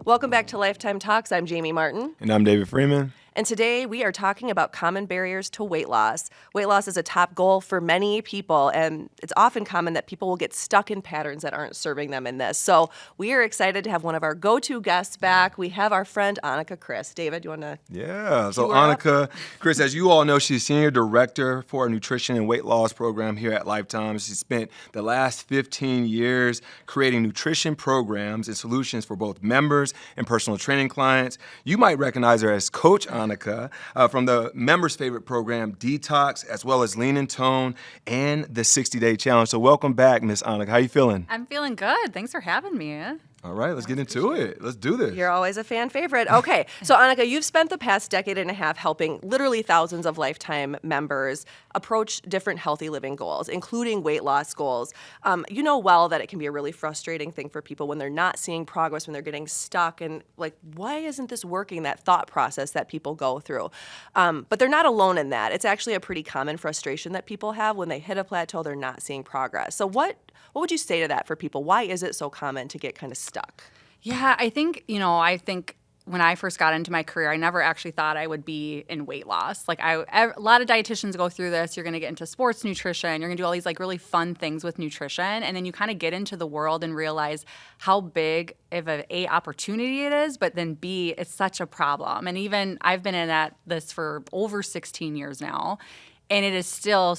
Welcome back to Lifetime Talks. I'm Jamie Martin. And I'm David Freeman. And today we are talking about common barriers to weight loss. Weight loss is a top goal for many people, and it's often common that people will get stuck in patterns that aren't serving them in this. So we are excited to have one of our go-to guests back. We have our friend Anika Christ. David, you want to? Yeah. So Anika Christ, as you all know, she's Senior Director for our Nutrition and Weight Loss Program here at Lifetime. She spent the last 15 years creating nutrition programs and solutions for both members and personal training clients. You might recognize her as Coach Anika from the members' favorite program, Detox, as well as Lean and Tone and the 60-Day Challenge. So welcome back, Miss Anika. How you feeling? I'm feeling good. Thanks for having me. All right, let's get into it. Let's do this. You're always a fan favorite. Okay, so Anika, you've spent the past decade and a half helping literally thousands of Lifetime members approach different healthy living goals, including weight loss goals. You know well that it can be a really frustrating thing for people when they're not seeing progress, when they're getting stuck, and like, why isn't this working, that thought process that people go through. But they're not alone in that. It's actually a pretty common frustration that people have when they hit a plateau, they're not seeing progress. So what would you say to that for people? Why is it so common to get kind of stuck? Yeah, I think when I first got into my career, I never actually thought I would be in weight loss. Like a lot of dietitians go through this. You're going to get into sports nutrition. You're going to do all these like really fun things with nutrition. And then you kind of get into the world and realize how big of a opportunity it is, but then B, it's such a problem. And even I've been in this for over 16 years now, and it is still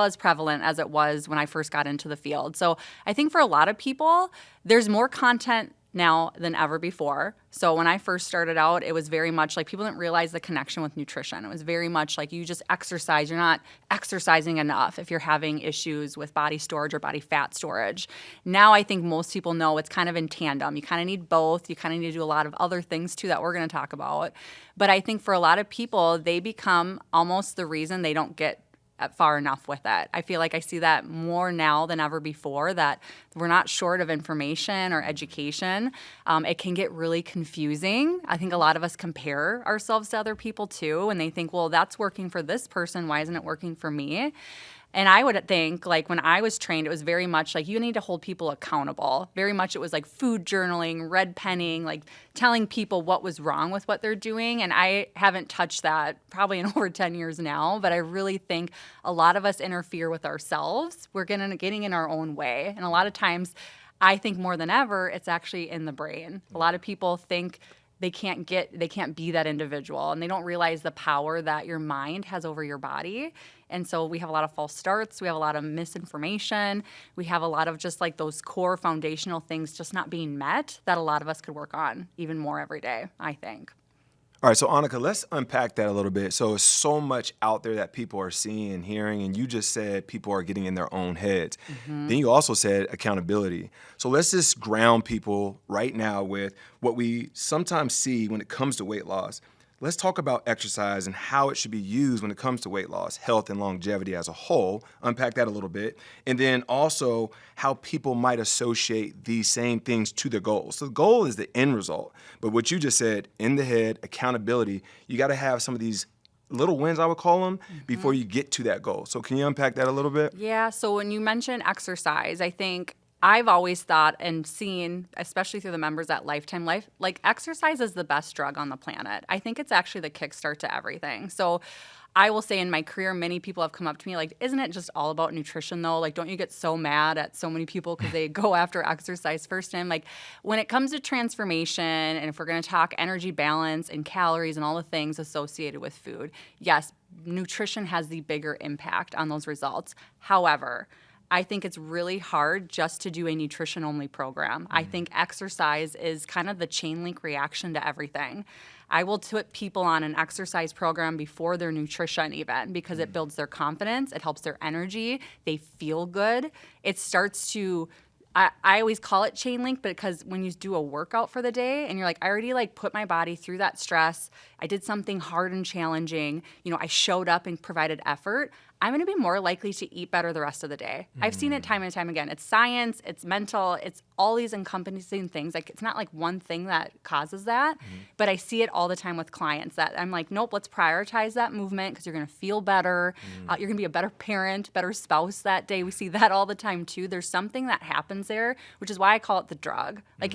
as prevalent as it was when I first got into the field. So I think for a lot of people, there's more content now than ever before. So when I first started out, it was very much like people didn't realize the connection with nutrition. It was very much like you just exercise. You're not exercising enough if you're having issues with body storage or body fat storage. Now I think most people know it's kind of in tandem. You kind of need both. You kind of need to do a lot of other things too that we're going to talk about. But I think for a lot of people, they become almost the reason they don't get far enough with it. I feel like I see that more now than ever before, that we're not short of information or education. It can get really confusing. I think a lot of us compare ourselves to other people too, and they think, well, that's working for this person. Why isn't it working for me? And I would think, like, when I was trained, it was very much like you need to hold people accountable. Very much it was like food journaling, red penning, like telling people what was wrong with what they're doing. And I haven't touched that probably in over 10 years now. But I really think a lot of us interfere with ourselves. We're getting in our own way. And a lot of times, I think more than ever, it's actually in the brain. A lot of people think they can't be that individual, and they don't realize the power that your mind has over your body. And so we have a lot of false starts. We have a lot of misinformation. We have a lot of just like those core foundational things just not being met that a lot of us could work on even more every day, I think. All right, so Anika, let's unpack that a little bit. So it's so much out there that people are seeing and hearing, and you just said people are getting in their own heads. Mm-hmm. Then you also said accountability. So let's just ground people right now with what we sometimes see when it comes to weight loss. Let's talk about exercise and how it should be used when it comes to weight loss, health, and longevity as a whole. Unpack that a little bit. And then also how people might associate these same things to their goals. So the goal is the end result. But what you just said, in the head, accountability, you got to have some of these little wins, I would call them, before you get to that goal. So can you unpack that a little bit? Yeah, so when you mention exercise, I think I've always thought and seen, especially through the members at Lifetime Life, like exercise is the best drug on the planet. I think it's actually the kickstart to everything. So I will say in my career, many people have come up to me like, isn't it just all about nutrition though? Like, don't you get so mad at so many people because they go after exercise first? And I'm like, when it comes to transformation, and if we're going to talk energy balance and calories and all the things associated with food, yes, nutrition has the bigger impact on those results. However, I think it's really hard just to do a nutrition-only program. I think exercise is kind of the chain link reaction to everything. I will put people on an exercise program before their nutrition even, because it builds their confidence, it helps their energy, they feel good. It starts to, I always call it chain link, but because when you do a workout for the day and you're like, I already like put my body through that stress, I did something hard and challenging, I showed up and provided effort, I'm going to be more likely to eat better the rest of the day. I've seen it time and time again. It's science, it's mental, it's all these encompassing things. Like, it's not like one thing that causes that, but I see it all the time with clients that I'm like, nope, let's prioritize that movement because you're going to feel better. You're going to be a better parent, better spouse that day. We see that all the time too. There's something that happens there, which is why I call it the drug. Like,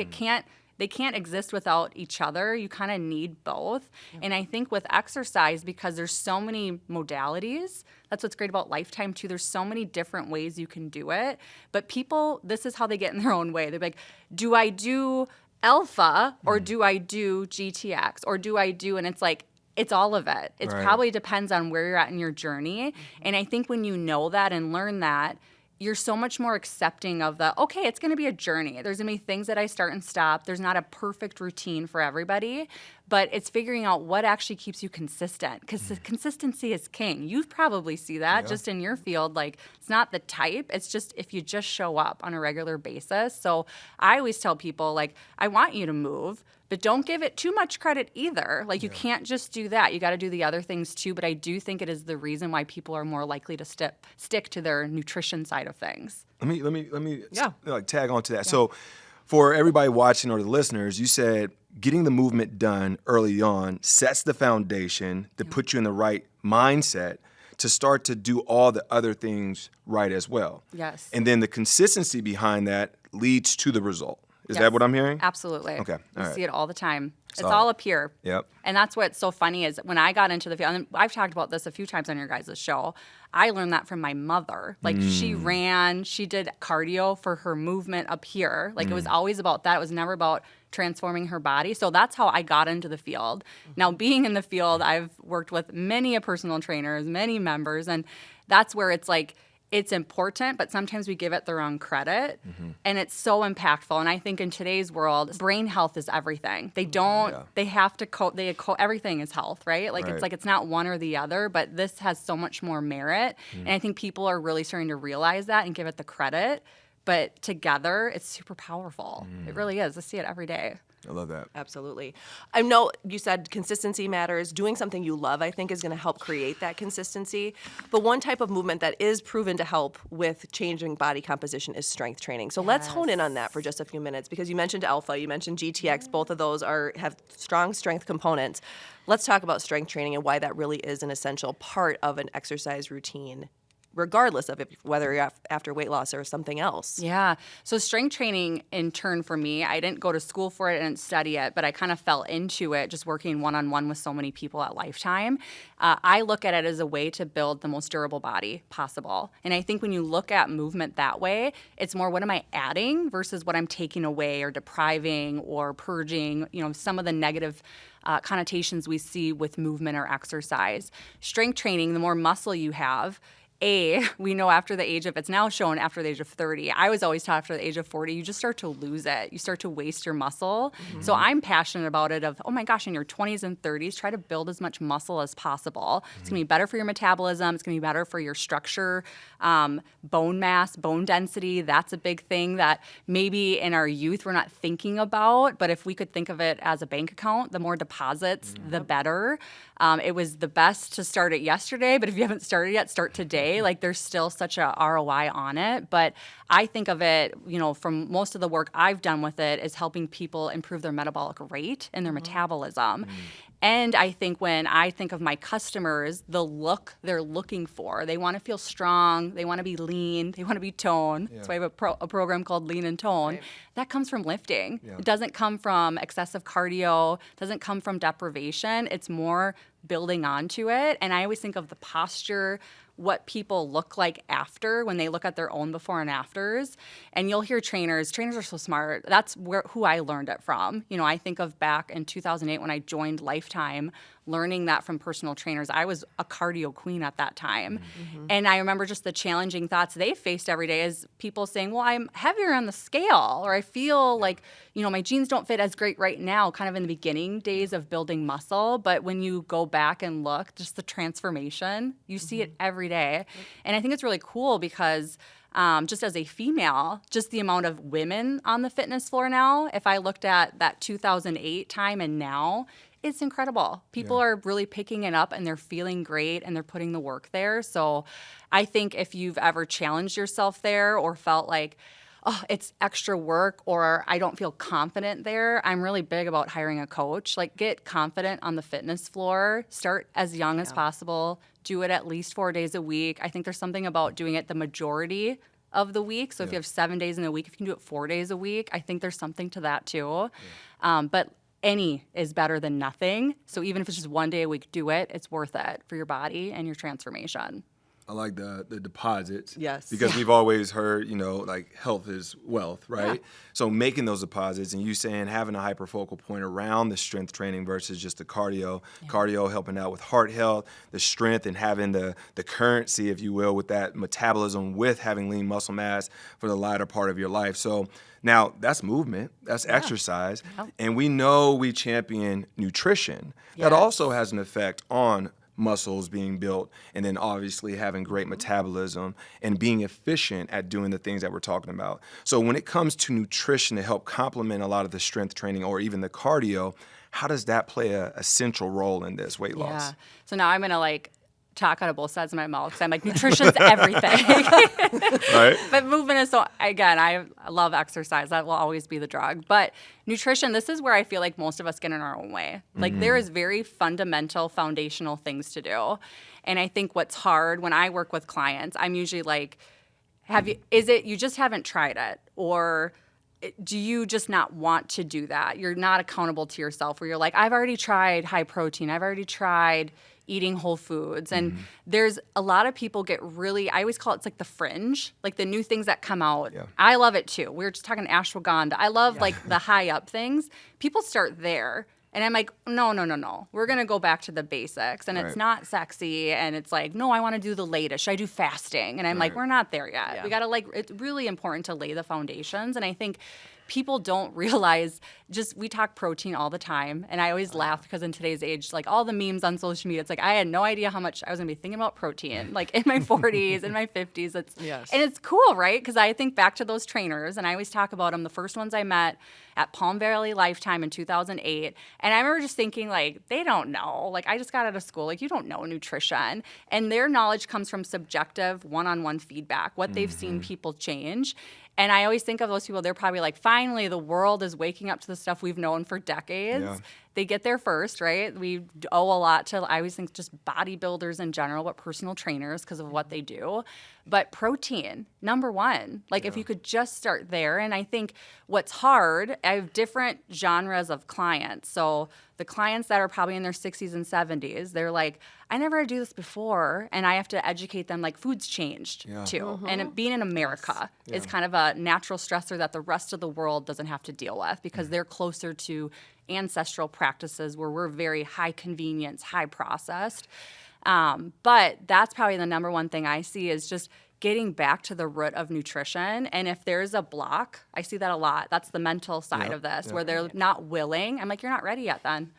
they can't exist without each other. You kind of need both. And I think with exercise, because there's so many modalities, that's what's great about Lifetime too. There's so many different ways you can do it. But people, this is how they get in their own way. They're like, do I do alpha or do I do GTX or do I do, and it's like, it's all of it. It probably depends on where you're at in your journey. And I think when you know that and learn that, you're so much more accepting of the, okay, it's going to be a journey. There's going to be things that I start and stop. There's not a perfect routine for everybody, but it's figuring out what actually keeps you consistent, because consistency is king. You probably see that just in your field. Like, it's not the type. It's just if you just show up on a regular basis. So I always tell people, like, I want you to move, but don't give it too much credit either. Like, you can't just do that. You got to do the other things too. But I do think it is the reason why people are more likely to stick to their nutrition side of things. Let me like tag on to that. So for everybody watching or the listeners, you said getting the movement done early on sets the foundation to put you in the right mindset to start to do all the other things right as well. Yes. And then the consistency behind that leads to the result. Is that what I'm hearing? Absolutely. Okay. You see it all the time. It's Solid. all up here. Yep. And that's what's so funny is when I got into the field, and I've talked about this a few times on your guys' show, I learned that from my mother. Like, she ran, she did cardio for her movement up here. Like, it was always about that. It was never about transforming her body. So that's how I got into the field. Now, being in the field, I've worked with many personal trainers, many members, and that's where it's like, it's important, but sometimes we give it the wrong credit, and it's so impactful. And I think in today's world, brain health is everything. They don't, they have to everything is health, right? Like, it's like, it's not one or the other, but this has so much more merit. And I think people are really starting to realize that and give it the credit. But together, it's super powerful. It really is. I see it every day. I love that. Absolutely. I know you said consistency matters. Doing something you love, I think, is going to help create that consistency. But one type of movement that is proven to help with changing body composition is strength training. So let's hone in on that for just a few minutes, because you mentioned alpha, you mentioned GTX. Both of those have strong strength components. Let's talk about strength training and why that really is an essential part of an exercise routine, regardless of whether you're after weight loss or something else. Yeah. So strength training, in turn, for me, I didn't go to school for it, I didn't study it, but I kind of fell into it just working one-on-one with so many people at Lifetime. I look at it as a way to build the most durable body possible. And I think when you look at movement that way, it's more, what am I adding versus what I'm taking away or depriving or purging, some of the negative connotations we see with movement or exercise. Strength training, the more muscle you have, we know after the age of, it's now shown after the age of 30. I was always taught after the age of 40, you just start to lose it. You start to waste your muscle. So I'm passionate about it of, oh my gosh, in your 20s and 30s, try to build as much muscle as possible. It's going to be better for your metabolism. It's going to be better for your structure, bone mass, bone density. That's a big thing that maybe in our youth we're not thinking about. But if we could think of it as a bank account, the more deposits, the better. It was the best to start it yesterday, but if you haven't started yet, start today. Like, there's still such a ROI on it. But I think of it, from most of the work I've done with it, is helping people improve their metabolic rate and their metabolism. And I think when I think of my customers, the look they're looking for, they want to feel strong, they want to be lean, they want to be toned. That's why I have a program called Lean and Tone. Right. That comes from lifting. It doesn't come from excessive cardio, doesn't come from deprivation. It's more building onto it. And I always think of the posture, what people look like after when they look at their own before and afters. And you'll hear trainers are so smart. That's who I learned it from. I think of back in 2008 when I joined Lifetime, learning that from personal trainers. I was a cardio queen at that time. And I remember just the challenging thoughts they faced every day is people saying, well, I'm heavier on the scale, or I feel like, my jeans don't fit as great right now, kind of in the beginning days of building muscle. But when you go back and look, just the transformation, you see it every day. And I think it's really cool because just as a female, just the amount of women on the fitness floor now, if I looked at that 2008 time and now, it's incredible. People are really picking it up and they're feeling great and they're putting the work there. So I think if you've ever challenged yourself there or felt like, oh, it's extra work or I don't feel confident there, I'm really big about hiring a coach. Like, get confident on the fitness floor. Start as young as possible. Do it at least 4 days a week. I think there's something about doing it the majority of the week. So if you have 7 days in a week, if you can do it 4 days a week, I think there's something to that too. But any is better than nothing. So even if it's just one day a week, do it. It's worth it for your body and your transformation. I like the deposits. Yes. Because we've always heard, like health is wealth, right? Yeah. So making those deposits, and you saying having a hyperfocal point around the strength training versus just the cardio. Yeah. Cardio helping out with heart health, the strength, and having the currency, if you will, with that metabolism, with having lean muscle mass for the latter part of your life. So now that's movement, that's exercise, and we know we champion nutrition. That also has an effect on muscles being built, and then obviously having great metabolism and being efficient at doing the things that we're talking about. So when it comes to nutrition to help complement a lot of the strength training or even the cardio, how does that play a central role in this weight loss? Yeah. So now I'm going to talk out of both sides of my mouth because I'm like, nutrition's everything. Right? But movement is so, again, I love exercise. That will always be the drug. But nutrition, this is where I feel like most of us get in our own way. Like there is very fundamental, foundational things to do. And I think what's hard when I work with clients, I'm usually like, is it you just haven't tried it? Or do you just not want to do that? You're not accountable to yourself where you're like, I've already tried high protein. I've already tried eating whole foods. And there's a lot of people get really, I always call it, it's like the fringe, like the new things that come out. Yeah. I love it too. We were just talking ashwagandha. I love like the high up things. People start there. And I'm like, no. We're going to go back to the basics. And it's not sexy. And it's like, no, I want to do the latest. Should I do fasting? And I'm like, we're not there yet. Yeah. We got to it's really important to lay the foundations. And I think people don't realize we talk protein all the time. And I always laugh because in today's age, like all the memes on social media, it's like, I had no idea how much I was going to be thinking about protein, like in my 40s, in my 50s. And it's cool, right? Because I think back to those trainers and I always talk about them. The first ones I met at Palm Valley Lifetime in 2008. And I remember just thinking like, they don't know. Like I just got out of school. Like you don't know nutrition. And their knowledge comes from subjective one-on-one feedback, what they've seen people change. And I always think of those people, they're probably like, finally, the world is waking up to the stuff we've known for decades. Yeah. They get there first, right? We owe a lot to, I always think, just bodybuilders in general, but personal trainers because of what they do. But protein, number one. Like if you could just start there. And I think what's hard, I have different genres of clients. So the clients that are probably in their 60s and 70s, they're like, I never had to do this before. And I have to educate them like food's changed too. And being in America is kind of a natural stressor that the rest of the world doesn't have to deal with because they're closer to ancestral practices where we're very high convenience, high processed. But that's probably the number one thing I see is just getting back to the root of nutrition. And if there's a block, I see that a lot. That's the mental side of this where they're not willing. I'm like, you're not ready yet then.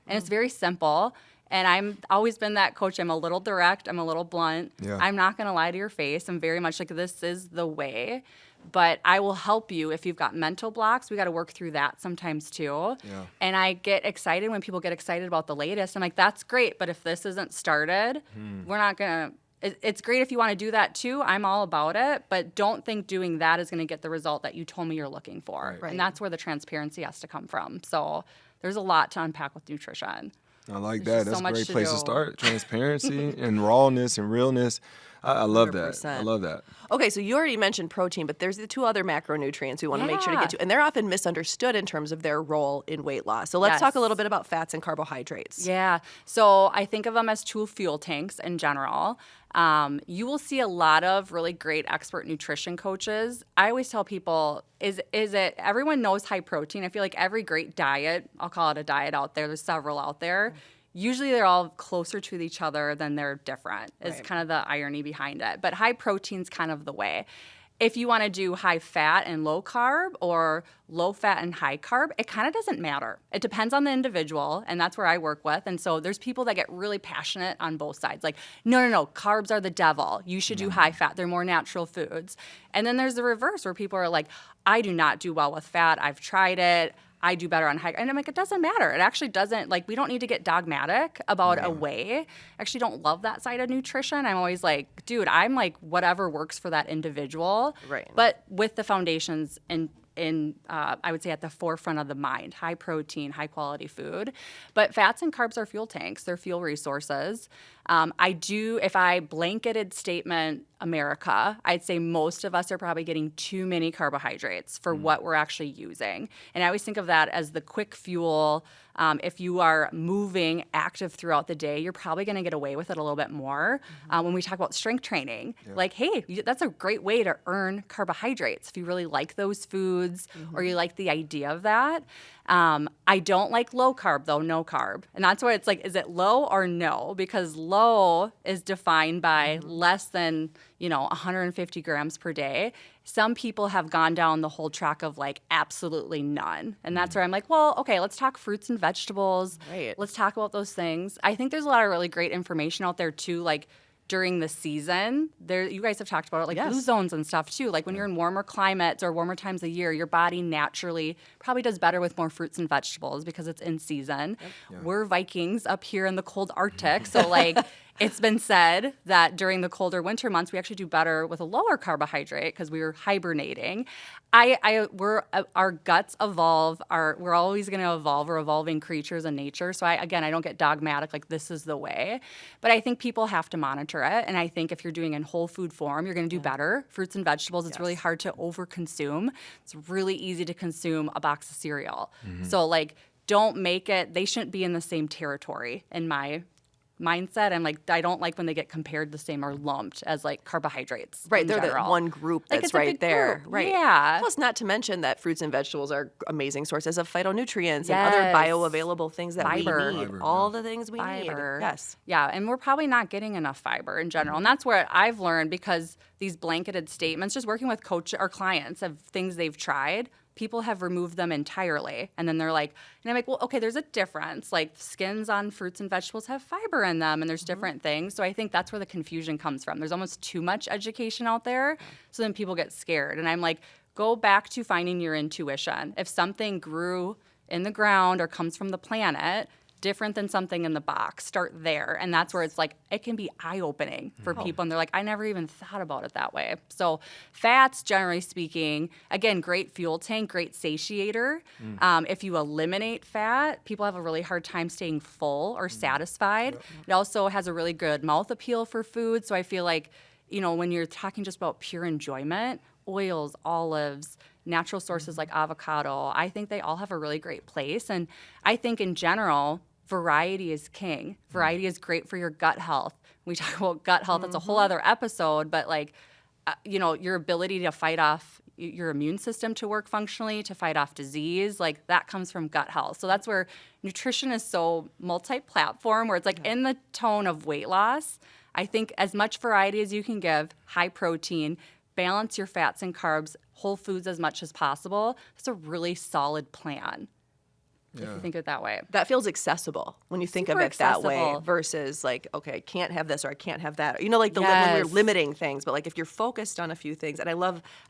And it's very simple. And I'm always been that coach. I'm a little direct. I'm a little blunt. Yeah. I'm not going to lie to your face. I'm very much like, this is the way. But I will help you if you've got mental blocks. We got to work through that sometimes too. Yeah. And I get excited when people get excited about the latest. I'm like, that's great. But if this isn't started, we're not going to. It's great if you want to do that too. I'm all about it. But don't think doing that is going to get the result that you told me you're looking for. Right. And that's where the transparency has to come from. So there's a lot to unpack with nutrition. I like that. That's a great place to start. Transparency and rawness and realness. I love 100%. That. I love that. Okay, so you already mentioned protein, but there's the two other macronutrients we want to make sure to get to. And they're often misunderstood in terms of their role in weight loss. So let's talk a little bit about fats and carbohydrates. Yeah. So I think of them as two fuel tanks in general. You will see a lot of really great expert nutrition coaches. I always tell people, is it everyone knows high protein? I feel like every great diet, I'll call it a diet out there, there's several out there. Usually they're all closer to each other than they're different is kind of the irony behind it. But high protein's kind of the way. If you want to do high fat and low carb or low fat and high carb, it kind of doesn't matter. It depends on the individual, and that's where I work with. And so there's people that get really passionate on both sides. Like, no, carbs are the devil. You should do high fat. They're more natural foods. And then there's the reverse where people are like, I do not do well with fat. I've tried it. I do better on high. And I'm like, it doesn't matter. It actually doesn't, like, we don't need to get dogmatic about a way. I actually don't love that side of nutrition. I'm always like, dude, I'm like, whatever works for that individual. Right. But with the foundations in I would say, at the forefront of the mind. High protein, high quality food. But fats and carbs are fuel tanks. They're fuel resources. If I blanketed statement America, I'd say most of us are probably getting too many carbohydrates for what we're actually using. And I always think of that as the quick fuel. If you are moving active throughout the day, you're probably going to get away with it a little bit more. When we talk about strength training, like, hey, that's a great way to earn carbohydrates if you really like those foods or you like the idea of that. I don't like low carb, though, no carb. And that's why it's like, is it low or no? Because low is defined by less than, 150 grams per day. Some people have gone down the whole track of like absolutely none. And that's where I'm like, well, okay, let's talk fruits and vegetables. Right. Let's talk about those things. I think there's a lot of really great information out there too, like during the season. You guys have talked about it, like blue zones and stuff too. Like when you're in warmer climates or warmer times of year, your body naturally probably does better with more fruits and vegetables because it's in season. We're Vikings up here in the cold Arctic, so like it's been said that during the colder winter months, we actually do better with a lower carbohydrate because we were hibernating. Our guts evolve. We're always going to evolve. We're evolving creatures in nature. So I don't get dogmatic like this is the way, but I think people have to monitor it. And I think if you're doing in whole food form, you're going to do better. Fruits and vegetables. It's really hard to overconsume. It's really easy to consume a box of cereal. So like, don't make it. They shouldn't be in the same territory in my mindset. I'm like, I don't like when they get compared the same or lumped as like carbohydrates. Right, in they're general. the one group Like, that's it's a right big there. group. Right. Yeah. Plus, not to mention that fruits and vegetables are amazing sources of phytonutrients and other Yes. bioavailable things that Fiber. we need. Fiber, All the things we need. Fiber. Yes. Yeah, and we're probably not getting enough fiber in general. And that's where I've learned, because these blanketed statements, just working with coach or clients of things they've tried, people have removed them entirely. And then they're like, and I'm like, well, okay, there's a difference. Like skins on fruits and vegetables have fiber in them and there's different things. So I think that's where the confusion comes from. There's almost too much education out there. So then people get scared. And I'm like, go back to finding your intuition. If something grew in the ground or comes from the planet, different than something in the box, start there. And that's where it's like, it can be eye-opening for people. And they're like, I never even thought about it that way. So fats, generally speaking, again, great fuel tank, great satiator. If you eliminate fat, people have a really hard time staying full or satisfied. It also has a really good mouth appeal for food. So I feel like, when you're talking just about pure enjoyment, oils, olives, natural sources like avocado, I think they all have a really great place. And I think in general, variety is king. Variety is great for your gut health. We talk about gut health, that's a whole other episode, but like, your ability to fight off your immune system to work functionally, to fight off disease, like that comes from gut health. So that's where nutrition is so multi-platform, where it's like in the tone of weight loss, I think as much variety as you can give, high protein, balance your fats and carbs, whole foods as much as possible. That's a really solid plan. If you think of it that way. That feels accessible when you think Super of it that way accessible. versus like, okay, I can't have this or I can't have that. Like when we're Yes. limiting things, but like if you're focused on a few things, and I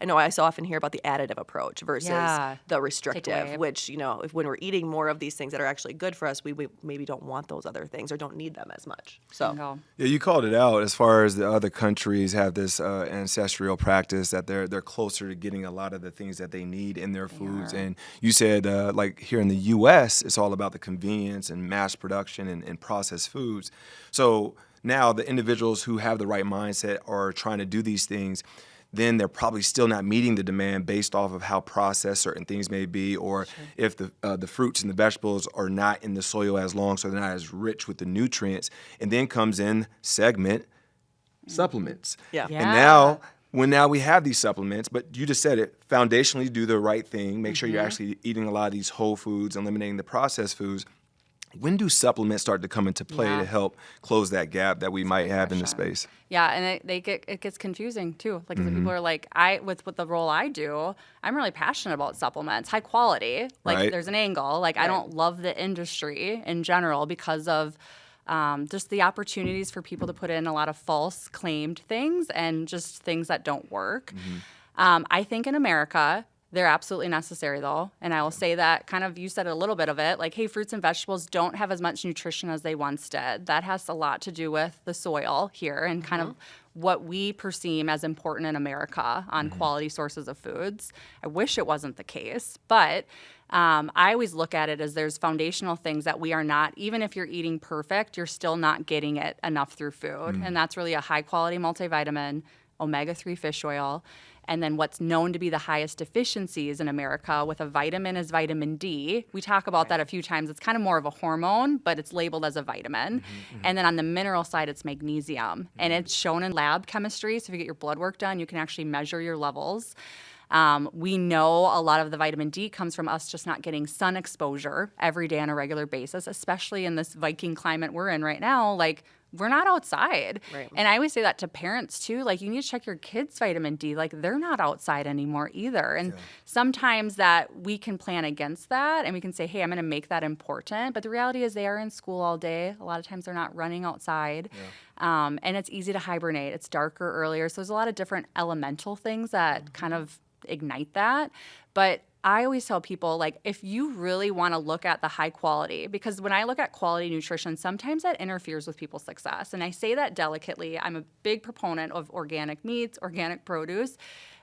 know I so often hear about the additive approach versus Yeah. the restrictive, Takeaway. which, if when we're eating more of these things that are actually good for us, we maybe don't want those other things or don't need them as much. So Bingo. Yeah, you called it out as far as the other countries have this ancestral practice that they're closer to getting a lot of the things that they need in their foods. And you said like here in the U.S., it's all about the convenience and mass production and processed foods. So now the individuals who have the right mindset are trying to do these things, then they're probably still not meeting the demand based off of how processed certain things may be, or if the fruits and the vegetables are not in the soil as long, so they're not as rich with the nutrients. And then comes in supplements. Yeah. Yeah. And now we have these supplements, but you just said it, foundationally do the right thing, make sure you're actually eating a lot of these whole foods, eliminating the processed foods. When do supplements start to come into play to help close that gap that we might have in the space? Yeah, and it gets confusing too. Like people are like, with the role I do, I'm really passionate about supplements, high quality. Like Right. there's an angle. Like I don't love the industry in general because of just the opportunities for people to put in a lot of false claimed things and just things that don't work. I think in America, They're absolutely necessary, though. And I will say that kind of, you said a little bit of it, like, hey, fruits and vegetables don't have as much nutrition as they once did. That has a lot to do with the soil here and kind of what we perceive as important in America on quality sources of foods. I wish it wasn't the case, but I always look at it as there's foundational things that we are not, even if you're eating perfect, you're still not getting it enough through food. And that's really a high quality multivitamin, omega-3 fish oil, and then what's known to be the highest deficiencies in America with a vitamin is vitamin D. We talk about that a few times. It's kind of more of a hormone, but it's labeled as a vitamin. And then on the mineral side, it's magnesium. And it's shown in lab chemistry. So if you get your blood work done, you can actually measure your levels. We know a lot of the vitamin D comes from us just not getting sun exposure every day on a regular basis, especially in this Viking climate we're in right now. Like, we're not outside. Right. And I always say that to parents too. Like, you need to check your kids' vitamin D. Like, they're not outside anymore either. And sometimes that we can plan against that and we can say, hey, I'm going to make that important. But the reality is they are in school all day. A lot of times they're not running outside. And it's easy to hibernate. It's darker earlier. So there's a lot of different elemental things that kind of ignite that. But I always tell people, like, if you really want to look at the high quality, because when I look at quality nutrition, sometimes that interferes with people's success. And I say that delicately. I'm a big proponent of organic meats, organic produce.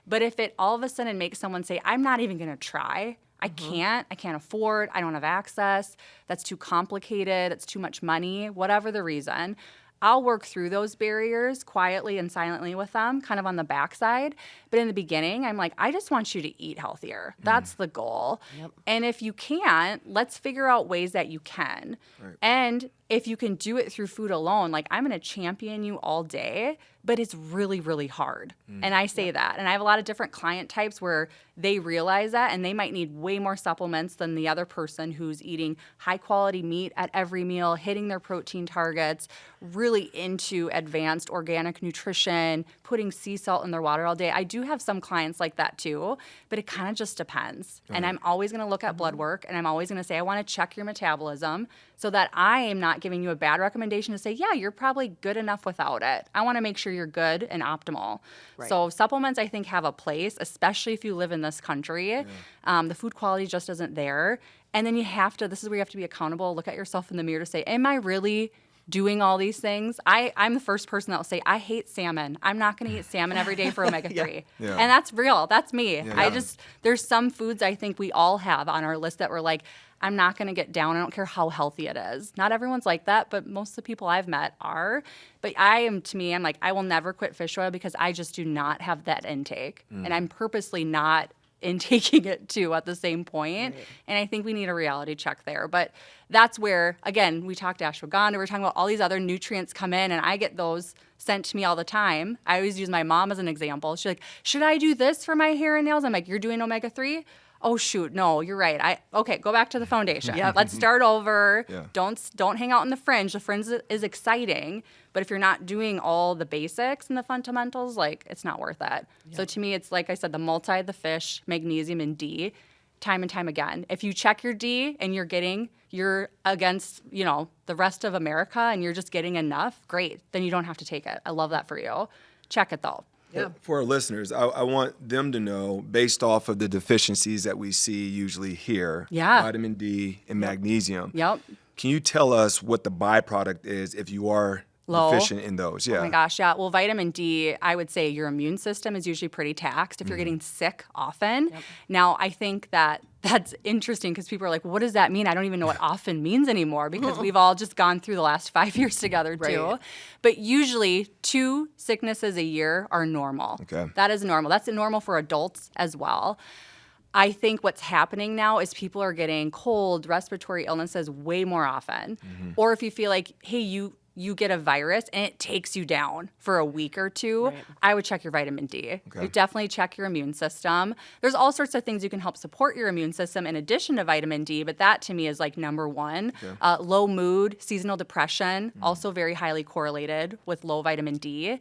But if it all of a sudden makes someone say, I'm not even going to try, I can't afford, I don't have access, that's too complicated, it's too much money, whatever the reason, I'll work through those barriers quietly and silently with them, kind of on the backside. But in the beginning, I'm like, I just want you to eat healthier. That's the goal. And if you can't, let's figure out ways that you can. And if you can do it through food alone, like, I'm going to champion you all day, but it's really, really hard. And I say that. And I have a lot of different client types where they realize that and they might need way more supplements than the other person who's eating high quality meat at every meal, hitting their protein targets, really into advanced organic nutrition, putting sea salt in their water all day. I do have some clients like that too, but it kind of just depends. And I'm always going to look at blood work and I'm always going to say, I want to check your metabolism so that I am not giving you a bad recommendation to say, yeah, you're probably good enough without it. I want to make sure you're good and optimal. So supplements, I think, have a place, especially if you live in this country. The food quality just isn't there. And then you have to, this is where you have to be accountable, look at yourself in the mirror to say, am I really doing all these things? I'm the first person that will say, I hate salmon. I'm not going to eat salmon every day for omega-3. And that's real. That's me. There's some foods I think we all have on our list that we're like, I'm not going to get down. I don't care how healthy it is. Not everyone's like that, but most of the people I've met are. But I'm like, I will never quit fish oil because I just do not have that intake. And I'm purposely not intaking it too at the same point. And I think we need a reality check there. But that's where, again, we talked ashwagandha, we're talking about all these other nutrients come in, and I get those sent to me all the time. I always use my mom as an example. She's like, should I do this for my hair and nails? I'm like, you're doing omega-3? Oh shoot, no, you're right. Okay, go back to the foundation. Let's start over. Don't hang out in the fringe. The fringe is exciting, but if you're not doing all the basics and the fundamentals, like, it's not worth it. So to me, it's like I said, the fish, magnesium, and D, time and time again. If you check your D and you're against, the rest of America and you're just getting enough, great. Then you don't have to take it. I love that for you. Check it though. For our listeners, I want them to know, based off of the deficiencies that we see usually here, vitamin D and magnesium. Can you tell us what the byproduct is if you are deficient in those? Oh my gosh, yeah. Well, vitamin D, I would say your immune system is usually pretty taxed if you're getting sick often. Now, I think that's interesting because people are like, what does that mean? I don't even know what often means anymore because we've all just gone through the last 5 years together too. But usually 2 sicknesses a year are normal. That is normal. That's normal for adults as well. I think what's happening now is people are getting cold, respiratory illnesses way more often. Or if you feel like, hey, you get a virus and it takes you down for a week or two, I would check your vitamin D. You definitely check your immune system. There's all sorts of things you can help support your immune system in addition to vitamin D, but that to me is like number one. Low mood, seasonal depression, also very highly correlated with low vitamin D.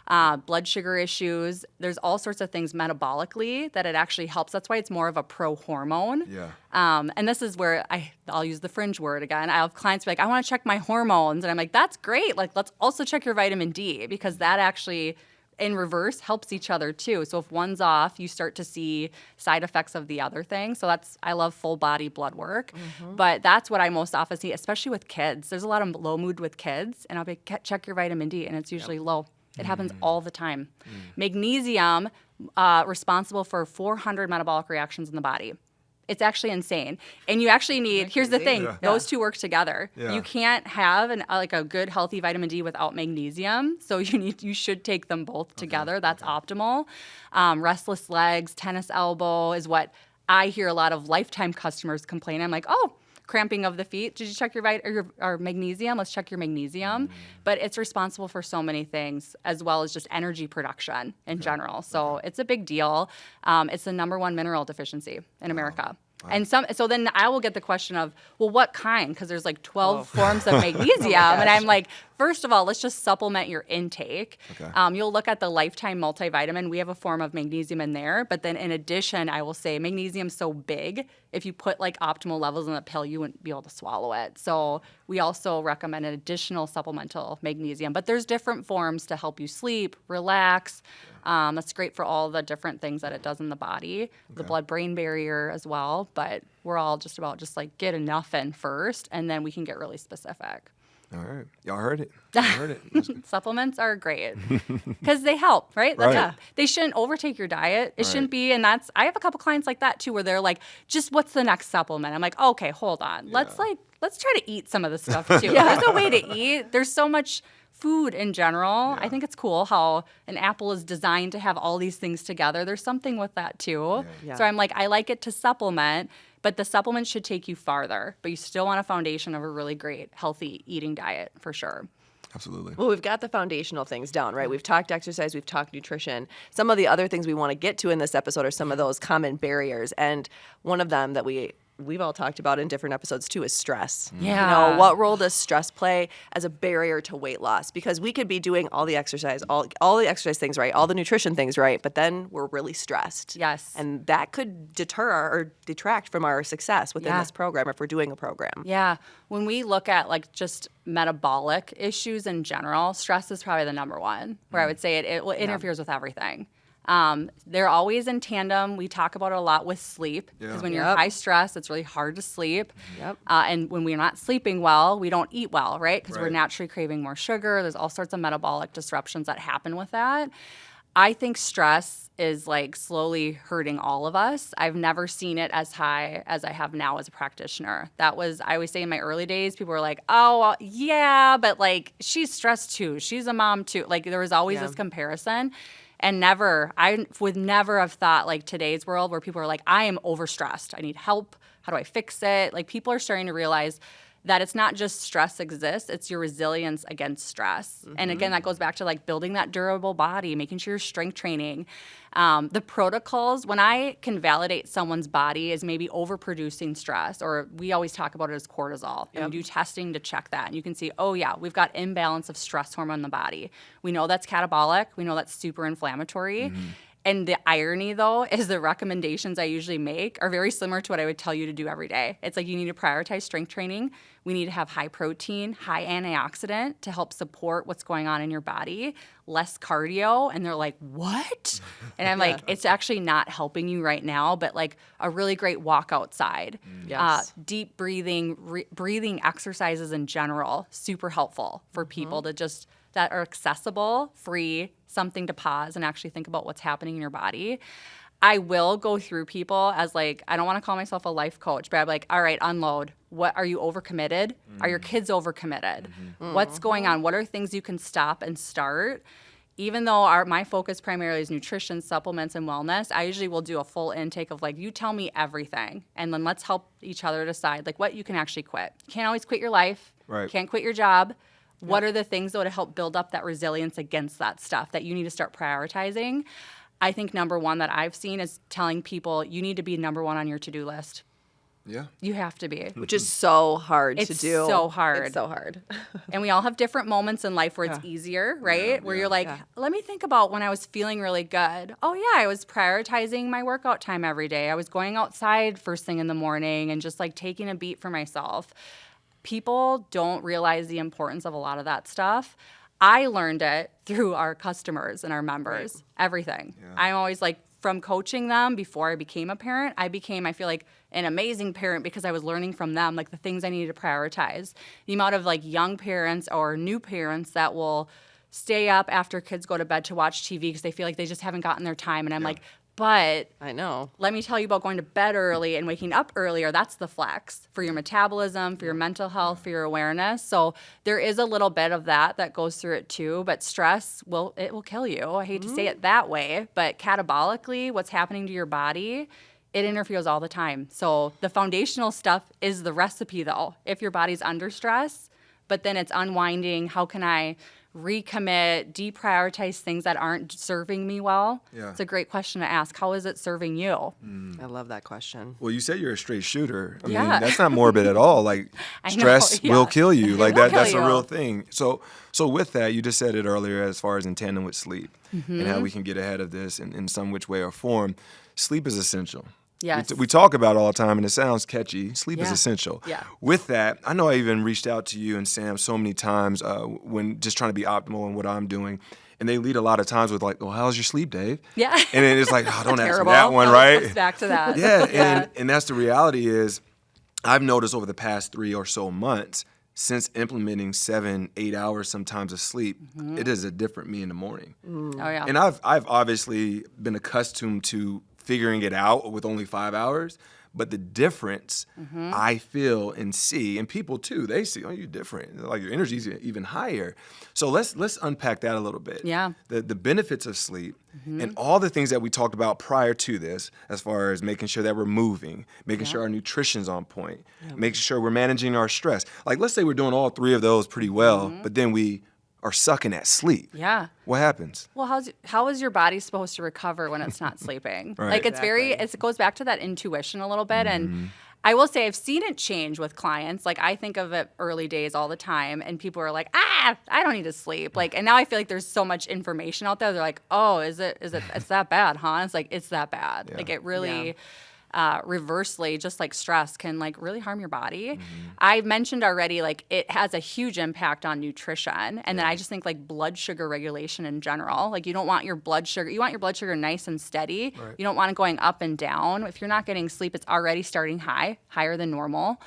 Blood sugar issues. There's all sorts of things metabolically that it actually helps. That's why it's more of a pro-hormone. And this is where I'll use the fringe word again. I have clients be like, I want to check my hormones. And I'm like, that's great. Like, let's also check your vitamin D because that actually in reverse helps each other too. So if one's off, you start to see side effects of the other thing. So I love full body blood work, but that's what I most often see, especially with kids. There's a lot of low mood with kids, and I'll be check your vitamin D, and it's usually low. It happens all the time. Magnesium, responsible for 400 metabolic reactions in the body. It's actually insane. And you actually need, here's the thing, those two work together. Yeah. You can't have a good healthy vitamin D without magnesium. So you should take them both together. That's optimal. Restless legs, tennis elbow is what I hear a lot of lifetime customers complain. I'm like, oh, cramping of the feet. Did you check your magnesium? Let's check your magnesium. But it's responsible for so many things, as well as just energy production in general. So it's a big deal. It's the number one mineral deficiency in America. And so then I will get the question of, well, what kind? Because there's like 12 forms of magnesium. And I'm like, first of all, let's just supplement your intake. Okay. You'll look at the Lifetime multivitamin. We have a form of magnesium in there. But then in addition, I will say magnesium's so big, if you put like optimal levels in the pill, you wouldn't be able to swallow it. So we also recommend an additional supplemental magnesium. But there's different forms to help you sleep, relax. That's great for all the different things that it does in the body, the blood-brain barrier as well. But we're all just about like get enough in first, and then we can get really specific. All right. Y'all heard it. Y'all heard it. Supplements are great because they help, right? They shouldn't overtake your diet. It shouldn't be, and I have a couple clients like that too, where they're like, just what's the next supplement? I'm like, okay, hold on. Let's try to eat some of this stuff too. There's a way to eat. There's so much food in general. I think it's cool how an apple is designed to have all these things together. There's something with that too. Yeah. So I'm like, I like it to supplement, but the supplement should take you farther. But you still want a foundation of a really great, healthy eating diet for sure. Absolutely. Well, we've got the foundational things down, right? We've talked exercise, we've talked nutrition. Some of the other things we want to get to in this episode are some of those common barriers. And one of them that we've all talked about in different episodes too is stress. Yeah. You know, what role does stress play as a barrier to weight loss? Because we could be doing all the exercise, all the exercise things right, all the nutrition things right, but then we're really stressed. Yes. And that could deter or detract from our success within this program if we're doing a program. Yeah. When we look at like just metabolic issues in general, stress is probably the number one, where I would say it interferes with everything. They're always in tandem. We talk about it a lot with sleep because when you're high stress, it's really hard to sleep. And when we're not sleeping well, we don't eat well, right? Because we're naturally craving more sugar. There's all sorts of metabolic disruptions that happen with that. I think stress is like slowly hurting all of us. I've never seen it as high as I have now as a practitioner. I always say in my early days, people were like, oh, well, yeah, but like she's stressed too. She's a mom too. Like there was always this comparison. And I would never have thought like today's world where people are like, I am overstressed. I need help. How do I fix it? Like people are starting to realize that it's not just stress exists, it's your resilience against stress. And again, that goes back to like building that durable body, making sure you're strength training. The protocols, when I can validate someone's body is maybe overproducing stress, or we always talk about it as cortisol. And we do testing to check that. And you can see, oh yeah, we've got imbalance of stress hormone in the body. We know that's catabolic. We know that's super inflammatory. And the irony, though, is the recommendations I usually make are very similar to what I would tell you to do every day. It's like you need to prioritize strength training. We need to have high protein, high antioxidant to help support what's going on in your body, less cardio. And they're like, what? And I'm like, it's actually not helping you right now, but like a really great walk outside. Deep breathing, breathing exercises in general, super helpful for people to just that are accessible, free, something to pause and actually think about what's happening in your body. I will go through people as like, I don't want to call myself a life coach, but I'm like, all right, unload. What are you overcommitted? Are your kids overcommitted? What's going on? What are things you can stop and start? Even though my focus primarily is nutrition, supplements, and wellness, I usually will do a full intake of like, you tell me everything, and then let's help each other decide like what you can actually quit. You can't always quit your life. Right. Can't quit your job. What are the things, though, to help build up that resilience against that stuff that you need to start prioritizing? I think number one that I've seen is telling people you need to be number one on your to-do list. Yeah. You have to be. Which is so hard to do. It's so hard. It's so hard. And we all have different moments in life where it's easier, right? Where you're like, let me think about when I was feeling really good. Oh, yeah, I was prioritizing my workout time every day. I was going outside first thing in the morning and just like taking a beat for myself. People don't realize the importance of a lot of that stuff. I learned it through our customers and our members, everything. Yeah. I'm always like, from coaching them before I became a parent, I feel like an amazing parent because I was learning from them, like the things I needed to prioritize. The amount of like young parents or new parents that will stay up after kids go to bed to watch TV because they feel like they just haven't gotten their time. And I'm like, but I know. let me tell you about going to bed early and waking up earlier. That's the flex for your metabolism, for your mental health, for your awareness. So there is a little bit of that goes through it too. But stress will kill you. I hate to say it that way, but catabolically, what's happening to your body, it interferes all the time. So the foundational stuff is the recipe though. If your body's under stress, but then it's unwinding. How can I recommit, deprioritize things that aren't serving me well? Yeah. It's a great question to ask. How is it serving you? I love that question. Well, you said you're a straight shooter. I mean, Yeah. that's not morbid at all. Like, I know, stress yeah. will kill you. Like, will that's kill a you. real thing. So with that, you just said it earlier as far as in tandem with sleep and how we can get ahead of this in some which way or form. Sleep is essential. Yes. We talk about it all the time, and it sounds catchy. Sleep is Yeah. essential. Yeah. With that, I know I even reached out to you and Sam so many times when just trying to be optimal in what I'm doing. And they lead a lot of times with like, well, how's your sleep, Dave? Yeah. And then it's like, oh, don't ask me Terrible. that one, Always right? comes back to that. Yeah, and that's the reality is I've noticed over the past 3 or so months since implementing 7-8 hours sometimes of sleep, it is a different me in the morning. Oh yeah. And I've obviously been accustomed to figuring it out with only 5 hours, but the difference I feel and see, and people too, they see, oh, you're different. Like your energy's even higher. So let's unpack that a little bit. Yeah. The benefits of sleep and all the things that we talked about prior to this, as far as making sure that we're moving, making sure our nutrition's on point, making sure we're managing our stress. Like let's say we're doing all three of those pretty well, but then we are sucking at sleep. Yeah. What happens? Well, how is your body supposed to recover when it's not sleeping? Right. Like it goes back to that intuition a little bit. And I will say I've seen it change with clients. Like I think of it early days all the time and people are like, I don't need to sleep. Like, and now I feel like there's so much information out there. They're like, oh, it's that bad, huh? It's like, it's that bad. Yeah. Like it really, reversely, just like stress can like really harm your body. I mentioned already, like it has a huge impact on nutrition. And then I just think like blood sugar regulation in general, like you don't want your blood sugar nice and steady. Right. You don't want it going up and down. If you're not getting sleep, it's already starting higher than normal.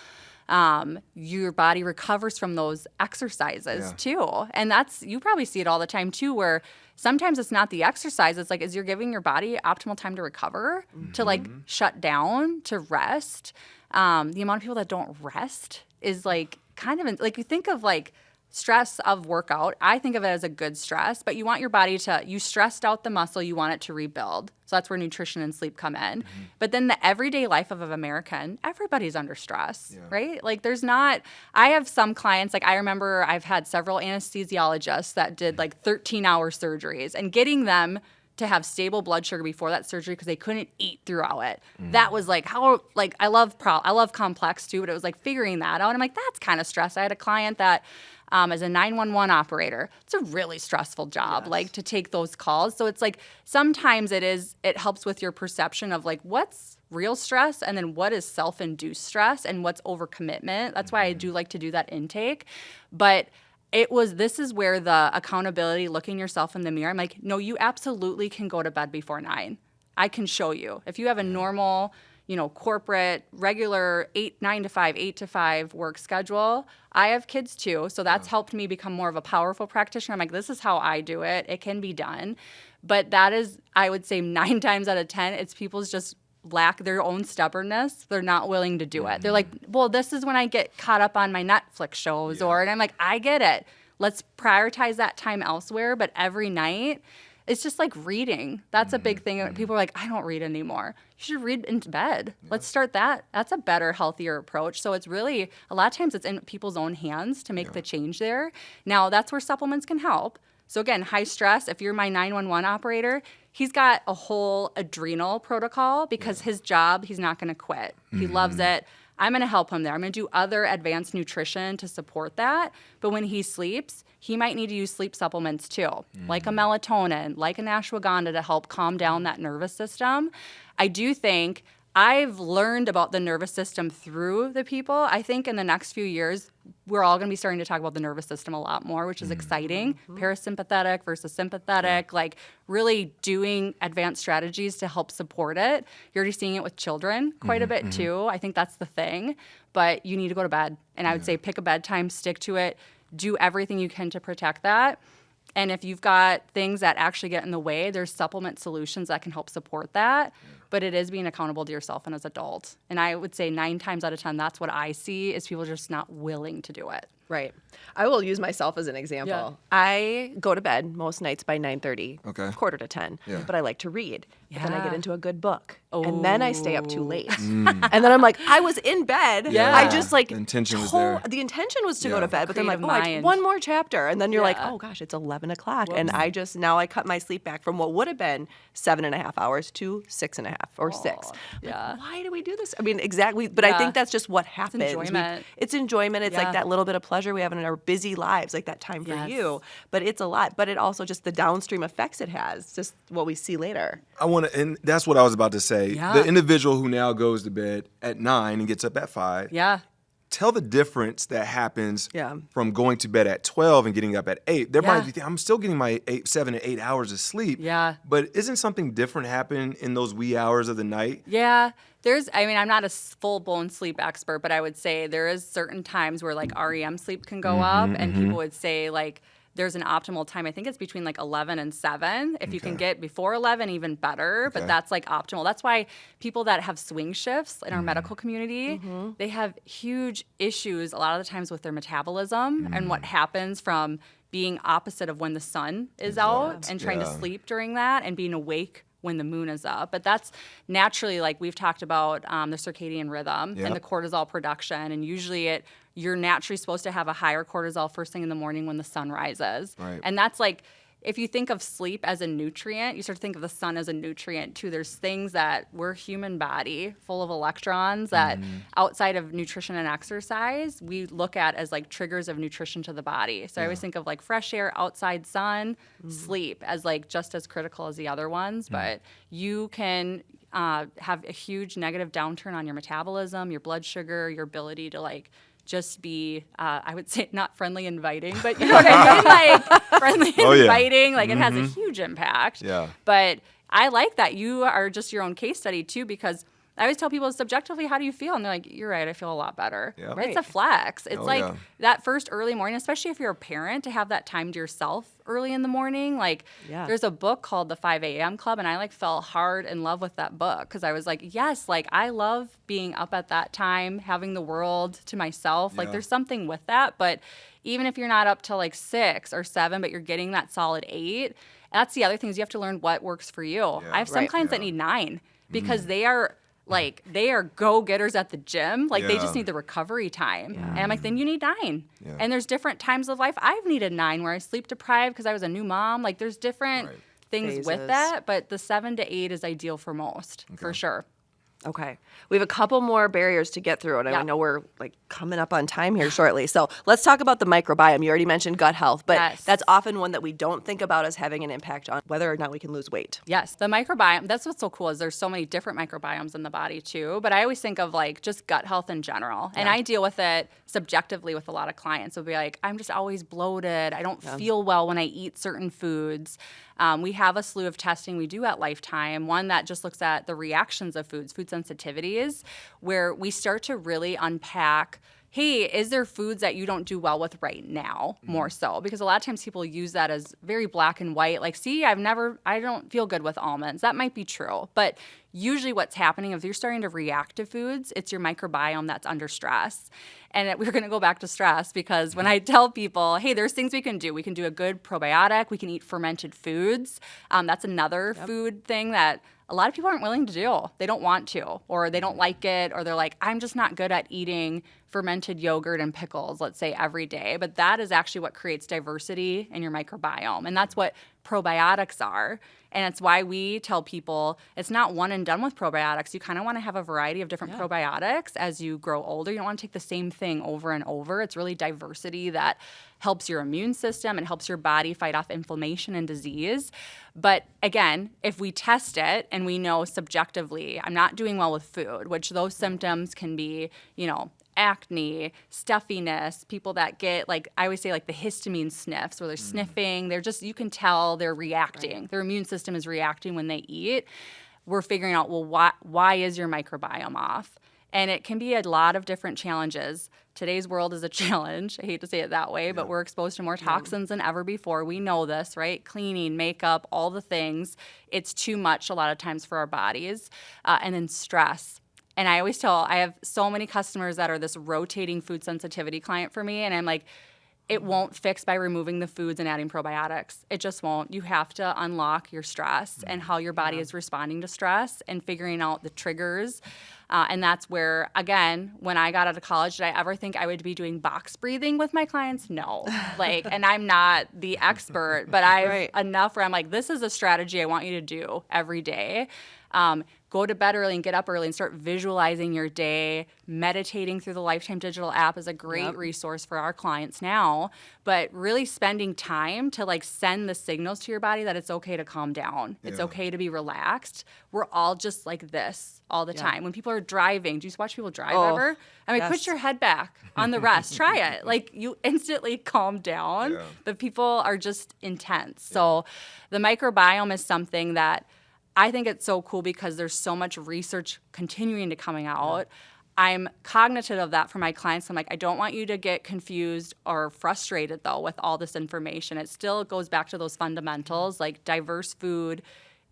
Your body recovers from those exercises too. And you probably see it all the time too, where sometimes it's not the exercise. It's like, you're giving your body optimal time to recover, to like shut down, to rest. The amount of people that don't rest is like kind of like, you think of like stress of workout. I think of it as a good stress, but you want your body you stressed out the muscle, you want it to rebuild. So that's where nutrition and sleep come in. But then the everyday life of an American, everybody's under stress, right? Like I have some clients, like I remember I've had several anesthesiologists that did like 13-hour surgeries, and getting them to have stable blood sugar before that surgery because they couldn't eat throughout it. That was like I love complex too, but it was like figuring that out. And I'm like, that's kind of stress. I had a client that as a 911 operator, it's a really stressful job, like to take those calls. So it's like sometimes it helps with your perception of like what's real stress and then what is self-induced stress and what's overcommitment. That's why I do like to do that intake. But this is where the accountability, looking yourself in the mirror, I'm like, no, you absolutely can go to bed before 9. I can show you. If you have a normal, corporate, regular 9 to 5, 8 to 5 work schedule, I have kids too. So that's helped me become more of a powerful practitioner. I'm like, this is how I do it. It can be done. But that is, I would say 9 times out of 10, it's people's just lack their own stubbornness. They're not willing to do it. They're like, well, this is when I get caught up on my Netflix shows and I'm like, I get it. Let's prioritize that time elsewhere. But every night, it's just like reading. That's a big thing. People are like, I don't read anymore. You should read in bed. Let's start that. That's a better, healthier approach. So it's really, a lot of times it's in people's own hands to make the change there. Now, that's where supplements can help. So again, high stress, if you're my 911 operator, he's got a whole adrenal protocol because his job, he's not going to quit. He loves it. I'm going to help him there. I'm going to do other advanced nutrition to support that. But when he sleeps, he might need to use sleep supplements too, like a melatonin, like an ashwagandha to help calm down that nervous system. I do think I've learned about the nervous system through the people. I think in the next few years, we're all going to be starting to talk about the nervous system a lot more, which is exciting. Parasympathetic versus sympathetic, like really doing advanced strategies to help support it. You're already seeing it with children quite a bit too. I think that's the thing. But you need to go to bed. And I would say pick a bedtime, stick to it, do everything you can to protect that. And if you've got things that actually get in the way, there's supplement solutions that can help support that. But it is being accountable to yourself and as an adult. And I would say 9 times out of 10, that's what I see is people just not willing to do it. Right. I will use myself as an example. Yeah. I go to bed most nights by 9:30, Okay. quarter to 10. Yeah. But I like to read. But then I get Yeah. into a good book. And then I stay up too late. Mm. And then I'm like, I was in bed. Yeah. I just like The intention was there. The intention was to go Yeah. to bed, but then like, Creative like mind. one more chapter. And then you're like, Yeah. oh gosh, it's 11 o'clock. And I just now I cut my sleep back from what would have been 7.5 hours to 6.5 or 6. yeah. Like, why do we do this? I mean, exactly. But I Yeah. think that's just what happens. enjoyment. It's enjoyment. It's Yeah. like that little bit of pleasure we have in our busy lives, like that time for Yes. you. But it's a lot. But it also just the downstream effects it has, just what we see later. I want to, and that's what I was about to say. Yeah. The individual who now goes to bed at 9 and gets up at 5. Yeah. Tell the difference that happens Yeah. from going to bed at 12 and getting up at 8. There Yeah. might be, I'm still getting my 7 to 8 hours of sleep. Yeah. But isn't something different happen in those wee hours of the night? Yeah. I'm not a full-blown sleep expert, but I would say there is certain times where like REM sleep can go up and people would say like there's an optimal time. I think it's between like 11 and 7. If you can get before 11, even better, but that's like optimal. That's why people that have swing shifts in our medical community, they have huge issues a lot of the times with their metabolism and what happens from being opposite of when the sun is out and trying to Yeah. sleep during that and being awake when the moon is up. But that's naturally, like we've talked about the circadian rhythm Yep. and the cortisol production. And usually you're naturally supposed to have a higher cortisol first thing in the morning when the sun rises. Right. And that's like, if you think of sleep as a nutrient, you start to think of the sun as a nutrient too. There's things that we're human body full of electrons that outside of nutrition and exercise, we look at as like triggers of nutrition to the body. So I always think of like fresh air, outside sun, sleep as like just as critical as the other ones. But you can have a huge negative downturn on your metabolism, your blood sugar, your ability to like just be, I would say not friendly inviting, but you know what I mean? Like friendly Oh, yeah. inviting, like it has a huge impact. Yeah. But I like that you are just your own case study too, because I always tell people subjectively, how do you feel? And they're like, you're right, I feel a lot better. Yeah. It's Right. a flex. It's Oh, like yeah. that first early morning, especially if you're a parent, to have that time to yourself early in the morning. Like Yeah. there's a book called The 5 a.m. Club, and I like fell hard in love with that book because I was like, yes, like I love being up at that time, having the world to myself. Like Yeah. there's something with that. But even if you're not up till like 6 or 7, but you're getting that solid 8, that's the other thing is you have to learn what works for you. I have some Right. clients that need 9 because they are go-getters at the gym. Like they Yeah. just need the recovery time. And I'm like, then you need 9. Yeah. And there's different times of life. I've needed 9 where I sleep deprived because I was a new mom. Like there's different Right. things Phases. with that, but the 7 to 8 is ideal for most, for sure. Okay. We have a couple more barriers to get through, and Yeah. I know we're like coming up on time here shortly. So let's talk about the microbiome. You already mentioned gut health, but Yes. that's often one that we don't think about as having an impact on whether or not we can lose weight. Yes, the microbiome, that's what's so cool is there's so many different microbiomes in the body too, but I always think of like just gut health in general. And I deal with it subjectively with a lot of clients. They'll be like, I'm just always bloated. I don't feel well when I eat certain foods. We have a slew of testing we do at Lifetime, one that just looks at the reactions of foods, food sensitivities, where we start to really unpack, hey, is there foods that you don't do well with right now more so? Because a lot of times people use that as very black and white. Like, see, I don't feel good with almonds. That might be true. But usually what's happening if you're starting to react to foods, it's your microbiome that's under stress. And we're going to go back to stress because when I tell people, hey, there's things we can do. We can do a good probiotic. We can eat fermented foods. That's another food thing that a lot of people aren't willing to do. They don't want to, or they don't like it, or they're like, I'm just not good at eating fermented yogurt and pickles, let's say, every day. But that is actually what creates diversity in your microbiome. And that's what probiotics are. And it's why we tell people it's not one and done with probiotics. You kind of want to have a variety of different probiotics as you grow older. You don't want to take the same thing over and over. It's really diversity that helps your immune system and helps your body fight off inflammation and disease. But again, if we test it and we know subjectively, I'm not doing well with food, which those symptoms can be, acne, stuffiness, people that get, like, I always say, like the histamine sniffs where they're sniffing, they're just, you can tell they're reacting. Right. Their immune system is reacting when they eat. We're figuring out, well, why is your microbiome off? And it can be a lot of different challenges. Today's world is a challenge. I hate to say it that way, but we're exposed to more toxins than ever before. We know this, right? Cleaning, makeup, all the things. It's too much a lot of times for our bodies. And then stress. And I always I have so many customers that are this rotating food sensitivity client for me. And I'm like, it won't fix by removing the foods and adding probiotics. It just won't. You have to unlock your stress and how your body is responding to stress and figuring out the triggers. And that's where, again, when I got out of college, did I ever think I would be doing box breathing with my clients? No. And I'm not the expert, but I've enough where I'm like, this is a strategy I want you to do every day. Go to bed early and get up early and start visualizing your day. Meditating through the Lifetime Digital app is a great resource for our clients now. But really spending time to send the signals to your body that it's okay to calm down. Yeah. It's okay to be relaxed. We're all just like this all the time. When people are driving, do you watch people drive ever? I mean, put your head back on the rest. Try it. You instantly calm down. Yeah. But people are just intense. Yeah. So the microbiome is something that I think it's so cool because there's so much research continuing to coming out. Yeah. I'm cognitive of that for my clients. I'm like, I don't want you to get confused or frustrated, though, with all this information. It still goes back to those fundamentals, like diverse food.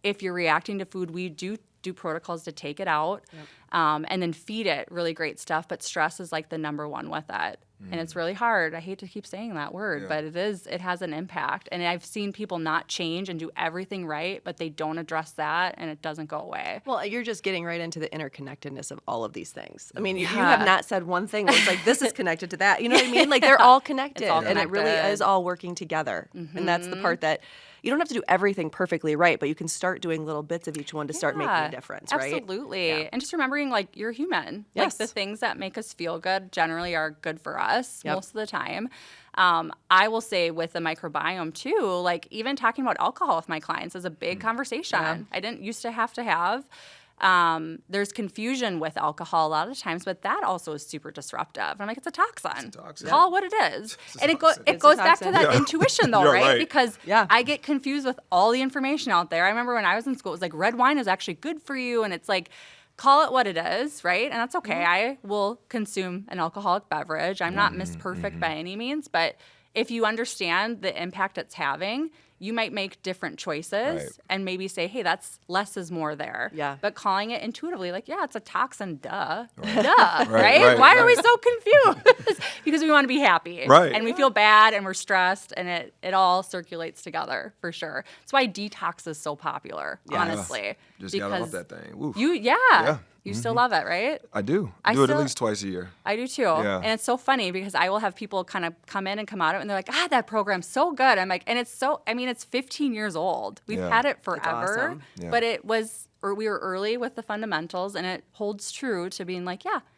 If you're reacting to food, we do protocols to take it out and then feed it really great stuff. But stress is the number one with that. And it's really hard. I hate to keep saying that word, but it has an impact. And I've seen people not change and do everything right, but they don't address that and it doesn't go away. Well, you're just getting right into the interconnectedness of all of these things. I mean, you have not said one thing where it's this is connected to that. You know what I mean? They're all connected. And it really is all working together. Mm-hmm. And that's the part that you don't have to do everything perfectly right, but you can start doing little bits of each one to start making a difference, right? Absolutely. Yeah. And just remembering, you're human. Yes. The things that make us feel good generally are good for us most of the time. I will say with the microbiome too, even talking about alcohol with my clients is a big conversation. Yeah. I didn't used to have. There's confusion with alcohol a lot of the times, but that also is super disruptive. I'm like, it's a toxin. It's a toxin. Call it what it is. And it goes back to that intuition though, right? Because I get confused with all the information out there. I remember when I was in school, it was red wine is actually good for you. And it's call it what it is, right? And that's okay. Mm-hmm. I will consume an alcoholic beverage. I'm not Miss Perfect by any means, but if you understand the impact it's having, you might make different choices and maybe say, hey, that's less is more there. Yeah. But calling it intuitively, it's a toxin, duh. Right. Duh, right? Why are we so confused? Because we want to be happy. Right. And we feel bad and we're stressed and it all circulates together for sure. That's why detox is so popular, honestly. Just got off that thing. Oof. You still love it, right? I do. I do it at least twice a year. I do too. Yeah. And it's so funny because I will have people kind of come in and come out of it and they're like, that program's so good. I'm like, and it's 15 years old. We've had it forever, but we were early with the fundamentals and it holds true to being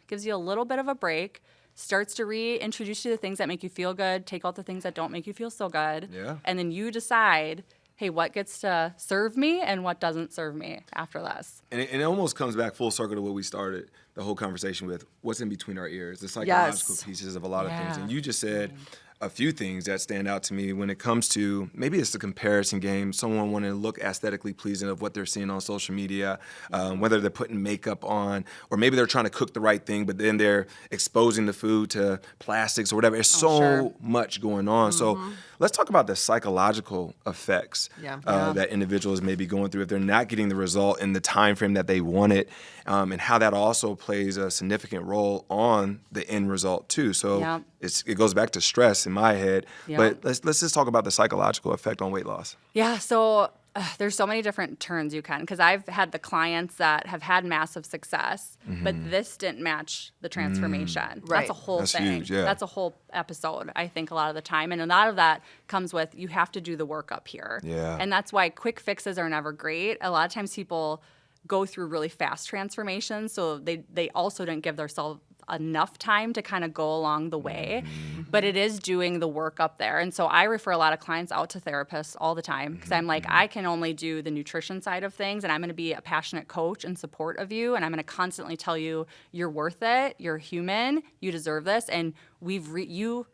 gives you a little bit of a break, starts to reintroduce you to the things that make you feel good, take out the things that don't make you feel so good. Yeah. And then you decide, hey, what gets to serve me and what doesn't serve me after this? And it almost comes back full circle to what we started the whole conversation with, what's in between our ears, the psychological pieces of a lot of things. And you just said a few things that stand out to me when it comes to, maybe it's the comparison game, someone wanting to look aesthetically pleasing of what they're seeing on social media, whether they're putting makeup on, or maybe they're trying to cook the right thing, but then they're exposing the food to plastics or whatever. There's so much going on. So let's talk about the psychological effects that individuals may be going through if they're not getting the result in the time frame that they wanted, and how that also plays a significant role on the end result too. So it goes back to stress in my head, but let's just talk about the psychological effect on weight loss. Yeah, so There's so many different turns you can, because I've had the clients that have had massive success, but this didn't match the transformation. Right. That's a whole That's thing. huge, yeah. That's a whole episode, I think, a lot of the time. And a lot of that comes with you have to do the work up here. Yeah. And that's why quick fixes are never great. A lot of times people go through really fast transformations, so they also didn't give themselves enough time to kind of go along the way, but it is doing the work up there. And so I refer a lot of clients out to therapists all the time, because I'm like, I can only do the nutrition side of things, and I'm going to be a passionate coach in support of you, and I'm going to constantly tell you you're worth it, you're human, you deserve this, and you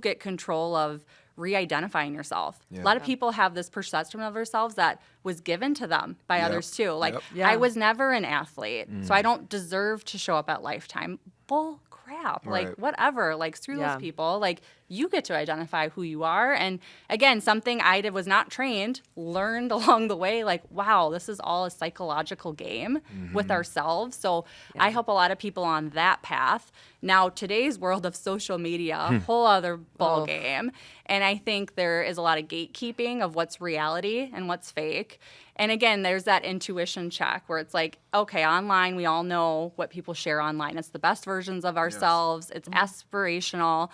get control of re-identifying yourself. Yeah. A lot of people have this perception of themselves that was given to them by others too. Like, Yep. Yeah. I was never an athlete, so I don't deserve to show up at Lifetime. Bull crap. Like, Right. whatever. Like, screw Yeah. those people. Like, you get to identify who you are. And again, something I did was not trained, learned along the way. Like, wow, this is all a psychological game with ourselves. So I help a lot of people on that path. Now, today's world of social media, a whole other ball game. And I think there is a lot of gatekeeping of what's reality and what's fake. And again, there's that intuition check where it's like, okay, online, we all know what people share online. It's the best versions of ourselves. It's aspirational.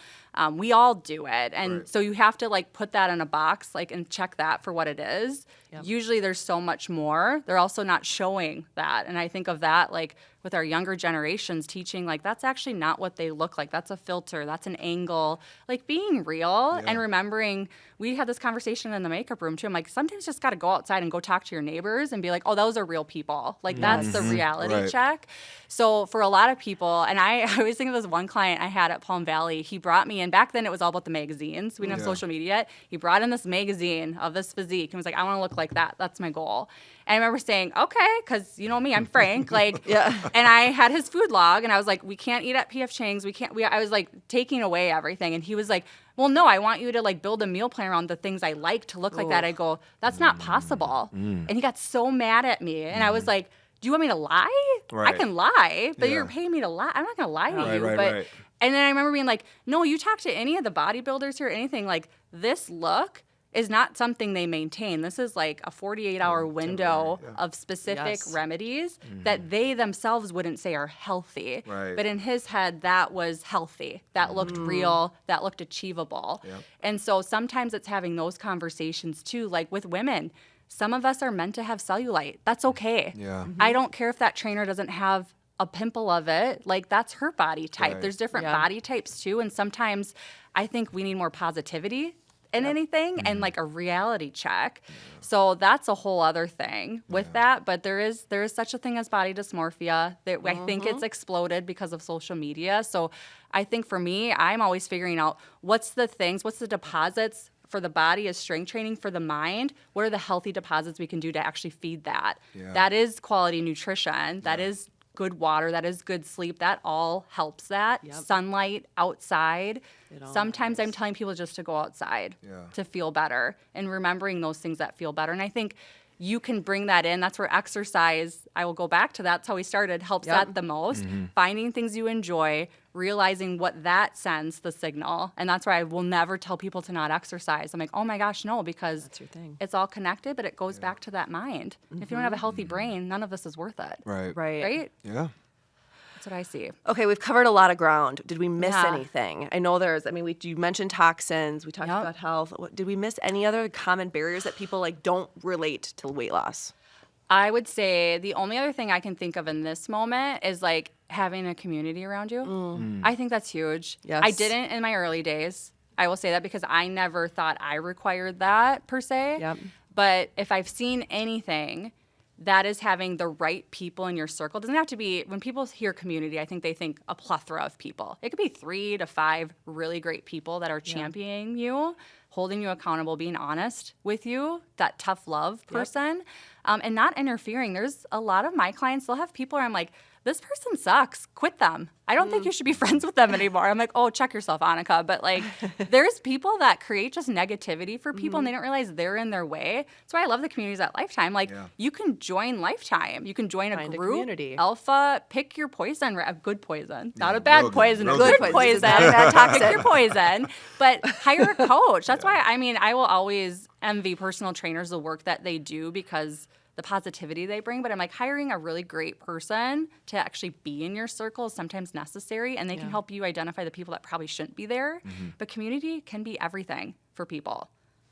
We all do it. And Right. so you have to like put that in a box, like, and check that for what it is. Usually there's so much more. They're also not showing that. And I think of that like with our younger generations teaching, like, that's actually not what they look like. That's a filter. That's an angle. Like, being real and remembering. We had this conversation in the makeup room too. I'm like, sometimes you just got to go outside and go talk to your neighbors and be like, oh, those are real people. Like, that's the reality Right. check. So for a lot of people, and I always think of this one client I had at Palm Valley. He brought me in, back then it was all about the magazines. We didn't have social media yet. He brought in this magazine of this physique and was like, I want to look like that. That's my goal. And I remember saying, okay, because you know me, I'm frank. Like, and I had his food log, and I was like, we can't eat at P.F. Chang's. I was like taking away everything. And he was like, well, no, I want you to like build a meal plan around the things I like to look like that. I go, that's not possible. And he got so mad at me. And I was like, do you want me to lie? I Right. can lie, but Yeah. you're paying me to lie. I'm not going to lie to Right, you. right, but right. And then I remember being like, no, you talk to any of the bodybuilders here, anything, like, this look is not something they maintain. This is like a 48-hour window of specific remedies that they themselves wouldn't say are healthy. Right. But in his head, that was healthy. That looked real. That looked achievable. Yep. And so sometimes it's having those conversations too, like with women. Some of us are meant to have cellulite. That's okay. Yeah. I don't care if that trainer doesn't have a pimple of it. Like, that's her body type. Right. There's different body types too. And sometimes I think we need more positivity in anything and like a reality check. So that's a whole other thing with that. But there is such a thing as body dysmorphia that I think it's exploded because of social media. So I think for me, I'm always figuring out what's the deposits for the body is strength training. For the mind, what are the healthy deposits we can do to actually feed that? Yeah. That is quality nutrition. That is good water. That is good sleep. That all helps that. Sunlight, outside. Sometimes I'm telling people just to go outside to feel better and remembering those things that feel better. And I think you can bring that in. That's where exercise, I will go back to that. That's how we started, helps that the most. Finding things you enjoy, realizing what that sends the signal. And that's why I will never tell people to not exercise. I'm like, oh my gosh, no, because That's your thing. it's all connected, but it goes back to that mind. If you don't have a healthy brain, none of this is worth it. Right. Right? Yeah. That's what I see. Okay, we've covered a lot of ground. Did we miss Yeah. anything? I know you mentioned toxins. We talked Yep. about health. Did we miss any other common barriers that people like don't relate to weight loss? I would say the only other thing I can think of in this moment is like having a community around you. I think that's huge. Yes. I didn't in my early days. I will say that because I never thought I required that per se. Yep. But if I've seen anything, that is having the right people in your circle. It doesn't have to be, when people hear community, I think they think a plethora of people. It could be 3 to 5 really great people that are championing you, holding you accountable, being honest with you, that tough love person, and not interfering. There's a lot of my clients, they'll have people where I'm like, this person sucks, quit them. I don't think you should be friends with them anymore. I'm like, oh, check yourself, Anika. But like, there's people that create just negativity for people and they don't realize they're in their way. That's why I love the communities at Lifetime. Like, you can join Lifetime. You can join a Find a group, community. Alpha, pick your poison, a good poison, not a bad real good, poison, a real good good poison. Not a bad toxin. Pick your poison, but hire a coach. That's That's why, I mean, I will always envy personal trainers, the work that they do, because the positivity they bring. But I'm like, hiring a really great person to actually be in your circle is sometimes necessary, and they can help you identify the people that probably shouldn't be there. But community can be everything for people.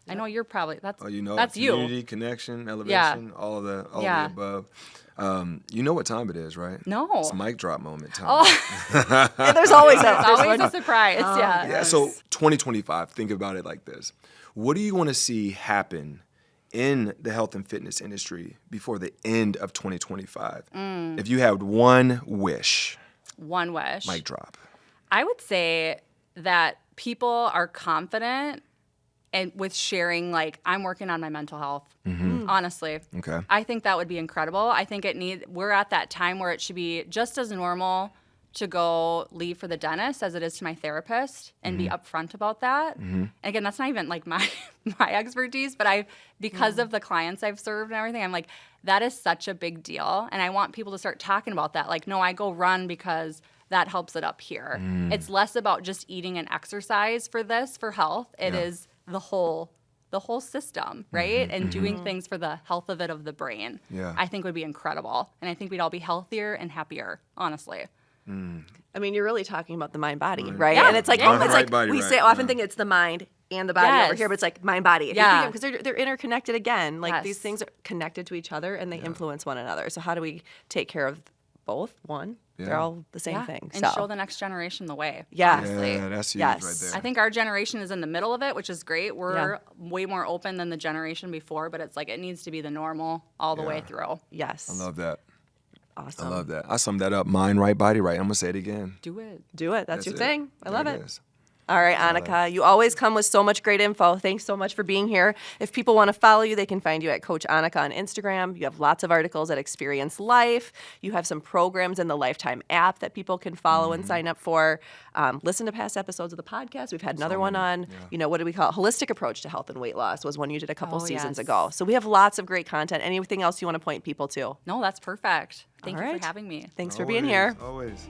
I know you're probably, that's community, you. connection, elevation, all of the above. You know what time it is, right? No. It's mic drop moment time. Yeah, there's always It's always a surprise. Yeah. Yeah, so 2025, think about it like this. What do you want to see happen in the health and fitness industry before the end of 2025? If you had one wish, One wish. mic drop. I would say that people are confident and with sharing, like, I'm working on my mental health. Honestly. Okay. I think that would be incredible. I think we're at that time where it should be just as normal to go leave for the dentist as it is to my therapist and be upfront about that. And again, that's not even like my expertise, but because of the clients I've served and everything, I'm like, that is such a big deal. And I want people to start talking about that. Like, no, I go run because that helps it up here. It's less about just eating and exercise for health. It is the whole system, right? And doing things for the health of the brain, I think would be incredible. And I think we'd all be healthier and happier, honestly. I mean, you're really talking about the mind body, right? Yeah. And it's like, we say often think it's the mind and the body over here, but it's like mind body. Because they're interconnected again. Like these things are connected to each other and they influence one another. So how do we take care of both? One, they're all the same thing. And show the next generation the way. Yeah. Honestly. Yeah, that's huge right there. I think our generation is in the middle of it, which is great. We're way more open than the generation before, but it's like it needs to be the normal all the way through. Yes. I love that. Awesome. I love that. I summed that up. Mind right, body right. I'm going to say it again. Do it. Do it. That's your it. thing. I love There it. is. All right, Anika, you always come with so much great info. Thanks so much for being here. If people want to follow you, they can find you at Coach Anika on Instagram. You have lots of articles at Experience Life. You have some programs in the Lifetime app that people can follow and sign up for. Listen to past episodes of the podcast. We've had another one on, what do we call it? Holistic approach to health and weight loss was one you did a couple seasons ago. So we have lots of great content. Anything else you want to point people to? No, that's perfect. Thank All you right. for having me. Thanks for being here. Always.